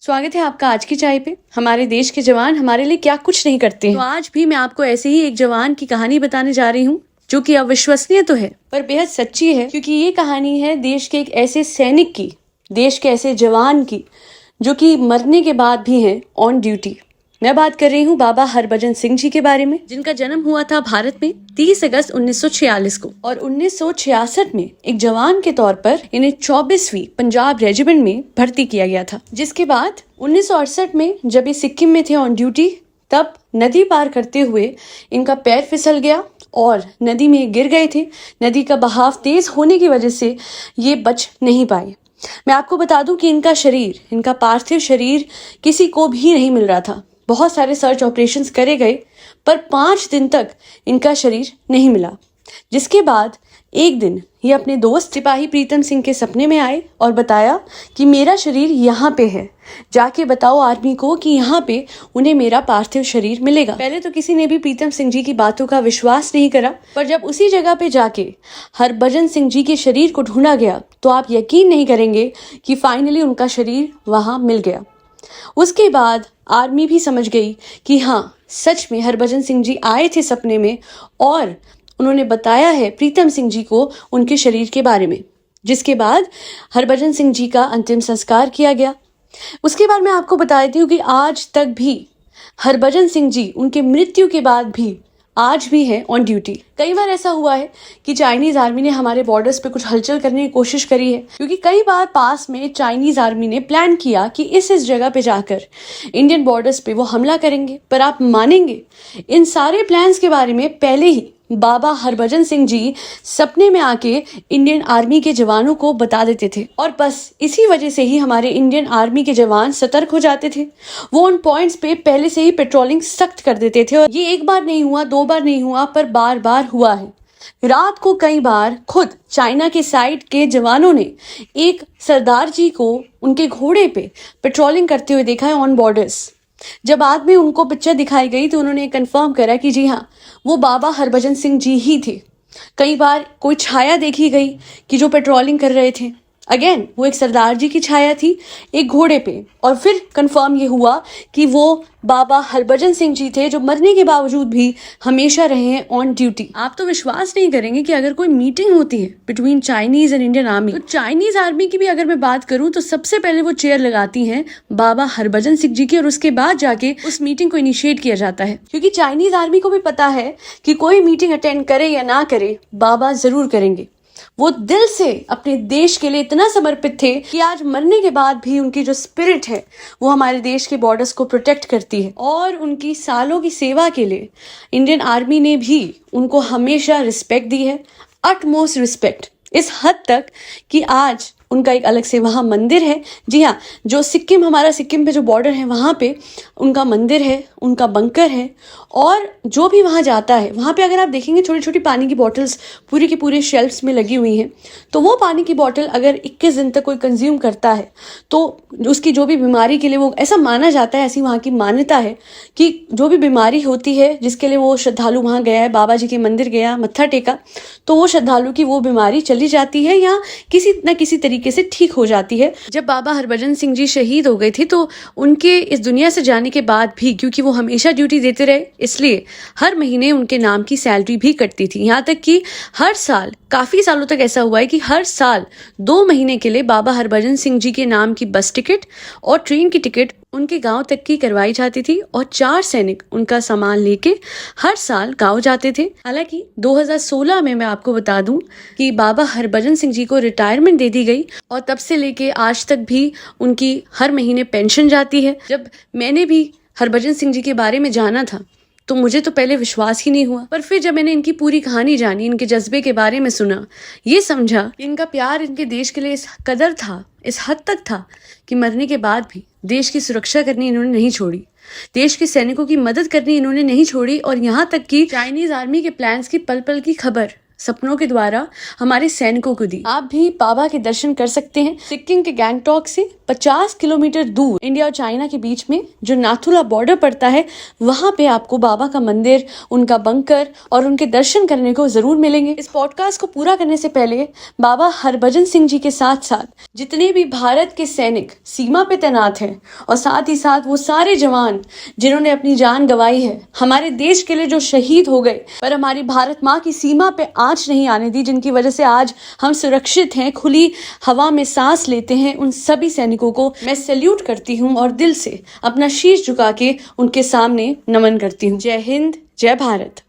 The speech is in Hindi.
स्वागत है आपका आज की चाय पे। हमारे देश के जवान हमारे लिए क्या कुछ नहीं करते हैं। तो आज भी मैं आपको ऐसे ही एक जवान की कहानी बताने जा रही हूँ जो कि अविश्वसनीय तो है पर बेहद सच्ची है, क्योंकि ये कहानी है देश के एक ऐसे सैनिक की, देश के ऐसे जवान की जो कि मरने के बाद भी हैं ऑन ड्यूटी। मैं बात कर रही हूँ बाबा हरभजन सिंह जी के बारे में, जिनका जन्म हुआ था भारत में 30 अगस्त 1946 को और 1966 में एक जवान के तौर पर इन्हें 24वीं पंजाब रेजिमेंट में भर्ती किया गया था। जिसके बाद 1968 में जब ये सिक्किम में थे ऑन ड्यूटी, तब नदी पार करते हुए इनका पैर फिसल गया और नदी में गिर गए थे। नदी का बहाव तेज होने की वजह से ये बच नहीं पाए। मैं आपको बता दूं कि इनका पार्थिव शरीर किसी को भी नहीं मिल रहा था। बहुत सारे सर्च ऑपरेशंस करे गए पर 5 दिन तक इनका शरीर नहीं मिला। जिसके बाद एक दिन ये अपने दोस्त सिपाही प्रीतम सिंह के सपने में आए और बताया कि मेरा शरीर यहाँ पे है, जाके बताओ आर्मी को कि यहाँ पे उन्हें मेरा पार्थिव शरीर मिलेगा। पहले तो किसी ने भी प्रीतम सिंह जी की बातों का विश्वास नहीं करा, पर जब उसी जगह पे जाके हरभजन सिंह जी के शरीर को ढूंढा गया तो आप यकीन नहीं करेंगे कि फाइनली उनका शरीर वहां मिल गया। उसके बाद आर्मी भी समझ गई कि हाँ, सच में हरभजन सिंह जी आए थे सपने में और उन्होंने बताया है प्रीतम सिंह जी को उनके शरीर के बारे में। जिसके बाद हरभजन सिंह जी का अंतिम संस्कार किया गया। उसके बाद मैं आपको बता देती हूँ कि आज तक भी हरभजन सिंह जी उनके मृत्यु के बाद भी आज भी है ऑन ड्यूटी। कई बार ऐसा हुआ है कि चाइनीज आर्मी ने हमारे बॉर्डर्स पे कुछ हलचल करने की कोशिश करी है, क्योंकि कई बार पास में चाइनीज आर्मी ने प्लान किया कि इस जगह पे जाकर इंडियन बॉर्डर्स पे वो हमला करेंगे। पर आप मानेंगे, इन सारे प्लान्स के बारे में पहले ही बाबा हरभजन सिंह जी सपने में आके इंडियन आर्मी के जवानों को बता देते थे और बस इसी वजह से ही हमारे इंडियन आर्मी के जवान सतर्क हो जाते थे। वो उन पॉइंट्स पे पहले से ही पेट्रोलिंग सख्त कर देते थे और ये एक बार नहीं हुआ, 2 बार नहीं हुआ, पर बार बार हुआ है। रात को कई बार खुद चाइना के साइड के जवानों ने एक सरदार जी को उनके घोड़े पे पेट्रोलिंग करते हुए देखा है ऑन बॉर्डर्स। जब बाद में उनको पिक्चर दिखाई गई तो उन्होंने कंफर्म करा कि जी हाँ, वो बाबा हरभजन सिंह जी ही थे। कई बार कोई छाया देखी गई कि जो पेट्रोलिंग कर रहे थे, अगेन वो एक सरदार जी की छाया थी एक घोड़े पे, और फिर कंफर्म ये हुआ कि वो बाबा हरभजन सिंह जी थे जो मरने के बावजूद भी हमेशा रहे हैं ऑन ड्यूटी। आप तो विश्वास नहीं करेंगे कि अगर कोई मीटिंग होती है between Chinese and Indian army, तो चाइनीज आर्मी की भी अगर मैं बात करूं तो सबसे पहले वो चेयर लगाती हैं बाबा हरभजन सिंह जी की और उसके बाद जाके उस मीटिंग को इनिशिएट किया जाता है। क्योंकि चाइनीज आर्मी को भी पता है कि कोई मीटिंग अटेंड करे या ना करे, बाबा जरूर करेंगे। वो दिल से अपने देश के लिए इतना समर्पित थे कि आज मरने के बाद भी उनकी जो स्पिरिट है वो हमारे देश के बॉर्डर्स को प्रोटेक्ट करती है। और उनकी सालों की सेवा के लिए इंडियन आर्मी ने भी उनको हमेशा रिस्पेक्ट दी है, अटमोस्ट रिस्पेक्ट, इस हद तक कि आज उनका एक अलग से वहाँ मंदिर है। जी हाँ, जो हमारा सिक्किम पे जो बॉर्डर है वहाँ पे उनका मंदिर है, उनका बंकर है। और जो भी वहाँ जाता है वहाँ पे अगर आप देखेंगे छोटी छोटी पानी की बॉटल्स पूरी की पूरी शेल्फ्स में लगी हुई हैं। तो वो पानी की बॉटल अगर 21 दिन तक कोई कंज्यूम करता है तो उसकी जो भी बीमारी के लिए, वो ऐसा माना जाता है, ऐसी वहाँ की मान्यता है कि जो भी बीमारी होती है जिसके लिए वो श्रद्धालु वहाँ गया है, बाबा जी के मंदिर गया, मत्था टेका, तो वो श्रद्धालु की वो बीमारी चली जाती है या किसी न किसी तरीके से ठीक हो जाती है। जब बाबा हरभजन सिंह जी शहीद हो गए थे तो उनके इस दुनिया से जाने के बाद भी, क्योंकि वो हमेशा ड्यूटी देते रहे, इसलिए हर महीने उनके नाम की सैलरी भी कटती थी। यहाँ तक कि हर साल, काफी सालों तक ऐसा हुआ है कि हर साल 2 महीने के लिए बाबा हरभजन सिंह जी के नाम की बस टिकट और ट्रेन की टिकट उनके गांव तक की करवाई जाती थी और 4 सैनिक उनका सामान लेके हर साल गांव जाते थे। हालांकि 2016 में मैं आपको बता दूं कि बाबा हरभजन सिंह जी को रिटायरमेंट दे दी गई और तब से लेके आज तक भी उनकी हर महीने पेंशन जाती है। जब मैंने भी हरभजन सिंह जी के बारे में जाना था तो मुझे तो पहले विश्वास ही नहीं हुआ, पर फिर जब मैंने इनकी पूरी कहानी जानी, इनके जज्बे के बारे में सुना, ये समझा कि इनका प्यार इनके देश के लिए इस कदर था, इस हद तक था कि मरने के बाद भी देश की सुरक्षा करनी इन्होंने नहीं छोड़ी, देश के सैनिकों की मदद करनी इन्होंने नहीं छोड़ी। और यहाँ तक कि चाइनीज आर्मी के प्लान्स की पल पल की खबर सपनों के द्वारा हमारे सैनिकों को दी। आप भी बाबा के दर्शन कर सकते हैं सिक्किम के गैंगटॉक से 50 किलोमीटर दूर इंडिया और चाइना के बीच में जो नाथुला बॉर्डर पड़ता है, वहां पे आपको बाबा का मंदिर, उनका बंकर और उनके दर्शन करने को जरूर मिलेंगे। इस पॉडकास्ट को पूरा करने से पहले बाबा हरभजन सिंह जी के साथ साथ जितने भी भारत के सैनिक सीमा पे तैनात हैं और साथ ही साथ वो सारे जवान जिन्होंने अपनी जान गंवाई है, हमारे देश के लिए जो शहीद हो गए पर हमारी भारत माँ की सीमा पे आंच नहीं आने दी, जिनकी वजह से आज हम सुरक्षित हैं, खुली हवा में सांस लेते हैं, उन सभी सैनिकों को मैं सैल्यूट करती हूँ और दिल से अपना शीश झुका के उनके सामने नमन करती हूँ। जय हिंद, जय भारत।